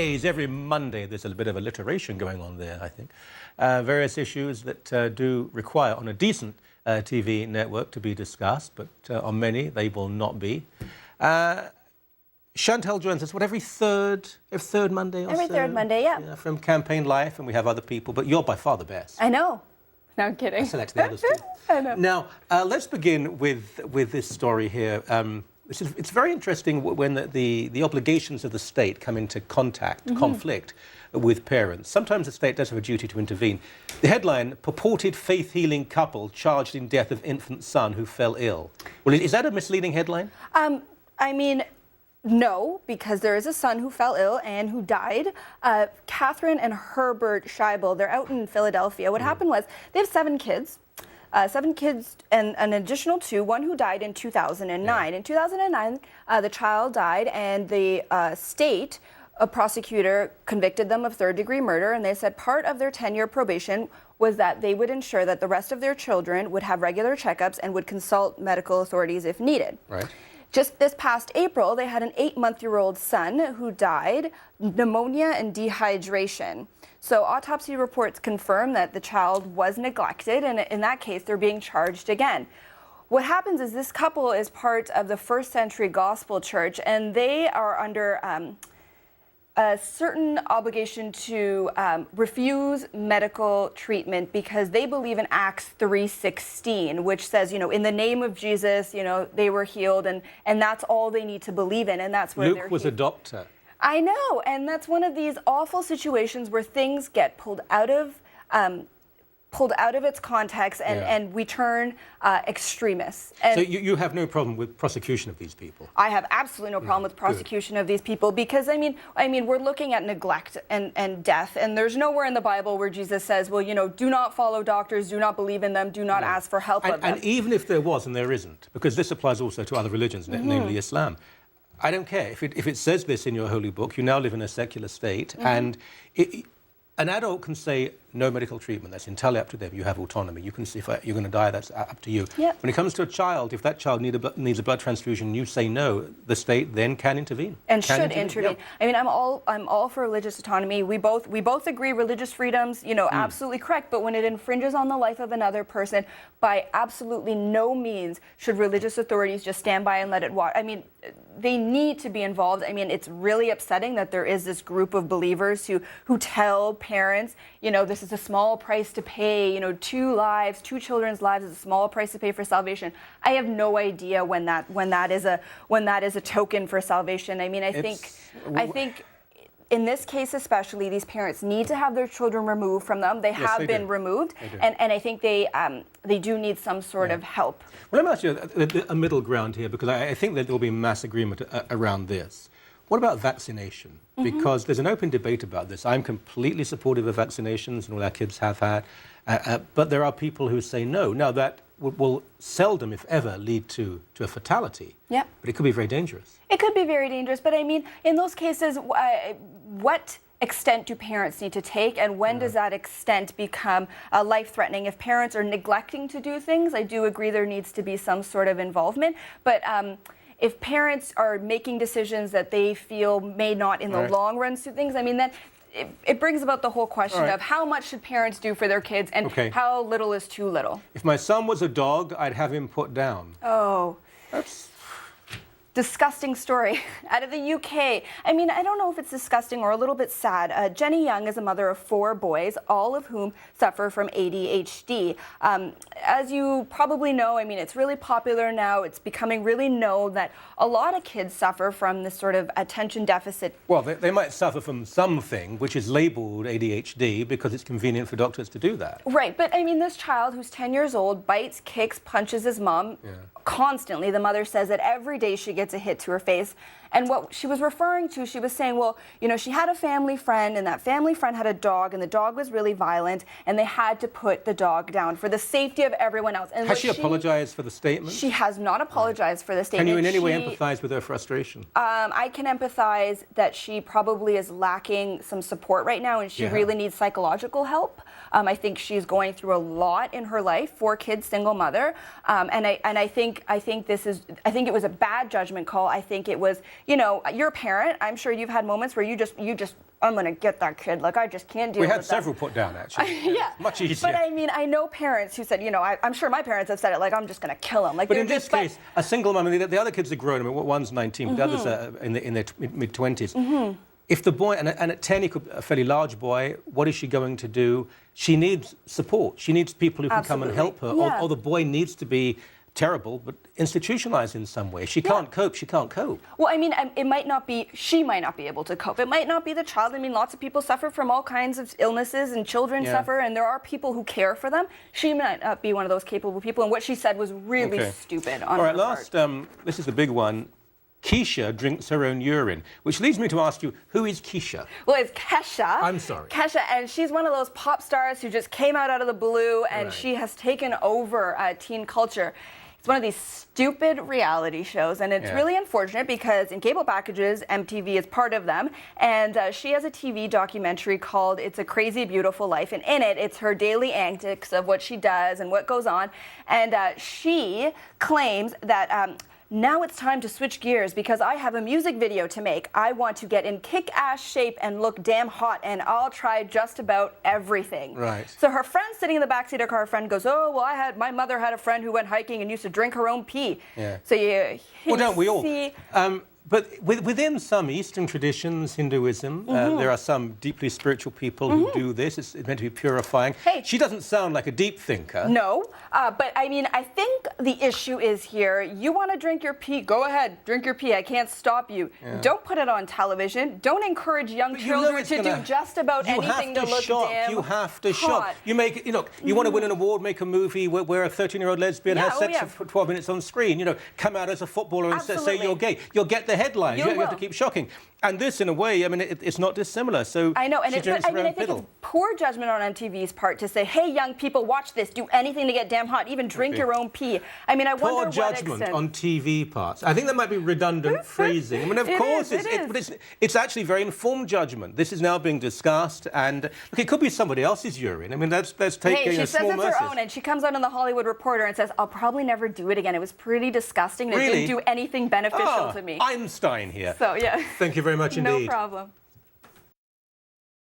MoralMaze every Monday. There's a bit of alliteration going on there, I think. Various issues that do require, on a decent TV network, to be discussed, but on many, they will not be. Chantal joins us, what, every third Monday or so? Every third Monday, yeah. From Campaign Life, and we have other people, but you're by far the best. I know. No, I'm kidding. I select the others too. I know. Now, let's begin with this story here. It's very interesting when the obligations of the state come into conflict with parents. Sometimes the state does have a duty to intervene. The headline, purported faith-healing couple charged in death of infant son who fell ill. Well, is that a misleading headline? I mean, no, because there is a son who fell ill and who died. Catherine and Herbert Scheibel, they're out in Philadelphia. What happened was they have 7 kids. 7 kids and an additional 2, one who died in 2009. In 2009, the child died, and the state, a prosecutor, convicted them of third-degree murder, and they said part of their 10-year probation was that they would ensure that the rest of their children would have regular checkups and would consult medical authorities if needed. Right. Just this past April, they had an 8-month-old son who died, pneumonia and dehydration. So autopsy reports confirm that the child was neglected, and in that case, they're being charged again. What happens is this couple is part of the First Century Gospel Church, and they are under a certain obligation to refuse medical treatment because they believe in Acts 3:16, which says, you know, in the name of Jesus, you know, they were healed, and that's all they need to believe in, and that's where Luke was a doctor. I know, and that's one of these awful situations where things get pulled out of its context, and we turn extremists. And so you have no problem with prosecution of these people? I have absolutely no problem with prosecution of these people because, I mean, we're looking at neglect and death, and there's nowhere in the Bible where Jesus says, well, you know, do not follow doctors, do not believe in them, do not ask for help of them. And even if there was, and there isn't, because this applies also to other religions, namely Islam, I don't care. If it says this in your holy book, you now live in a secular state, and an adult can say no medical treatment. That's entirely up to them. You have autonomy. You can see if you're going to die. That's up to you. Yep. When it comes to a child, if that child needs a blood transfusion, you say no. The state then can intervene. And should intervene. Yep. I mean, I'm all for religious autonomy. We both agree religious freedoms, you know, absolutely correct. But when it infringes on the life of another person, by absolutely no means should religious authorities just stand by and let it watch. I mean, they need to be involved. I mean, it's really upsetting that there is this group of believers who tell parents, you know, this is a small price to pay, you know, 2 children's lives is a small price to pay for salvation. I have no idea when that is a token for salvation. I mean, I think in this case especially, these parents need to have their children removed from them. They have been removed, and I think they do need some sort of help. Well, let me ask you a middle ground here, because I think that there will be mass agreement around this. What about vaccination? Because there's an open debate about this. I'm completely supportive of vaccinations, and all our kids have had, but there are people who say no. Now, that will seldom, if ever, lead to a fatality. Yeah. But it could be very dangerous. It could be very dangerous, but I mean, in those cases, what extent do parents need to take, and when does that extent become life-threatening? If parents are neglecting to do things, I do agree there needs to be some sort of involvement, but if parents are making decisions that they feel may not in the long run suit things, I mean, then it brings about the whole question of how much should parents do for their kids, and how little is too little. If my son was a dog, I'd have him put down. Oh. That's disgusting story out of the UK. I mean, I don't know if it's disgusting or a little bit sad. Jenny Young is a mother of 4 boys, all of whom suffer from ADHD. As you probably know, I mean, it's really popular now. It's becoming really known that a lot of kids suffer from this sort of attention deficit. Well, they might suffer from something which is labeled ADHD because it's convenient for doctors to do that. Right, but I mean, this child who's 10 years old bites, kicks, punches his mom constantly. The mother says that every day she gets a hit to her face. And what she was referring to, she was saying, well, you know, she had a family friend, and that family friend had a dog, and the dog was really violent, and they had to put the dog down for the safety of everyone else. And has she apologized for the statement? She has not apologized for the statement. Can you in any way empathize with her frustration? I can empathize that she probably is lacking some support right now, and she really needs psychological help. I think she's going through a lot in her life. 4 kids, single mother, and I think it was a bad judgment call. I think it was, you know, you're a parent. I'm sure you've had moments where you just, I'm going to get that kid. Like, I just can't deal with that. We had several put down, actually. Yeah. Much easier. But I mean, I know parents who said, you know, I'm sure my parents have said it, like, I'm just going to kill him. Like, but in this case, a single mum, I mean, the other kids are grown. I mean, one's 19, but the others are in their mid-20s. If the boy, and at 10 he could, a fairly large boy, what is she going to do? She needs support. She needs people who can come and help her. Yeah. Or the boy needs to be terrible, but institutionalized in some way. She can't cope. She can't cope. Well, I mean, it might not be, she might not be able to cope. It might not be the child. I mean, lots of people suffer from all kinds of illnesses, and children suffer, and there are people who care for them. She might not be one of those capable people, and what she said was really stupid on her part. This is the big one. Keisha drinks her own urine, which leads me to ask you, who is Keisha? Well, it's Kesha. I'm sorry. Kesha, and she's one of those pop stars who just came out of the blue, and she has taken over teen culture. It's one of these stupid reality shows, and it's really unfortunate because in cable packages, MTV is part of them, and she has a TV documentary called It's a Crazy Beautiful Life, and in it, it's her daily antics of what she does and what goes on, and she claims that now it's time to switch gears because I have a music video to make. I want to get in kick-ass shape and look damn hot, and I'll try just about everything. Right. So her friend sitting in the backseat of her car, friend goes, oh, well, my mother had a friend who went hiking and used to drink her own pee. Yeah. So you don't we all? see... But within some Eastern traditions, Hinduism, there are some deeply spiritual people who do this. It's meant to be purifying. Hey. She doesn't sound like a deep thinker. No, but I mean, I think the issue is here, you want to drink your pee, go ahead, drink your pee, I can't stop you. Yeah. Don't put it on television. Don't encourage young children to do just about anything to look damn You have to hot. shop. You make, you know, you want to win an award, make a movie where a 13-year-old lesbian has sex for 12 minutes on screen. You know, come out as a footballer and say you're gay. You'll get the headlines. You have to keep shocking. And this, in a way, I mean, it's not dissimilar. So I know, and she drinks her own I think it's poor judgment on MTV's part to say, hey, young people, watch this, do anything to get damn hot, even drink your own pee. I mean, I wonder what poor judgment on TV parts. I think that might be redundant phrasing. I mean, of course, it's actually very informed judgment. This is now being discussed, and look, it could be somebody else's urine. I mean, let's take a small mercy. She says it's her own, and she comes out in the Hollywood Reporter and says, I'll probably never do it again. It was pretty disgusting, and it didn't do anything beneficial to me. Einstein here. So, yeah. Thank you very much indeed. No problem.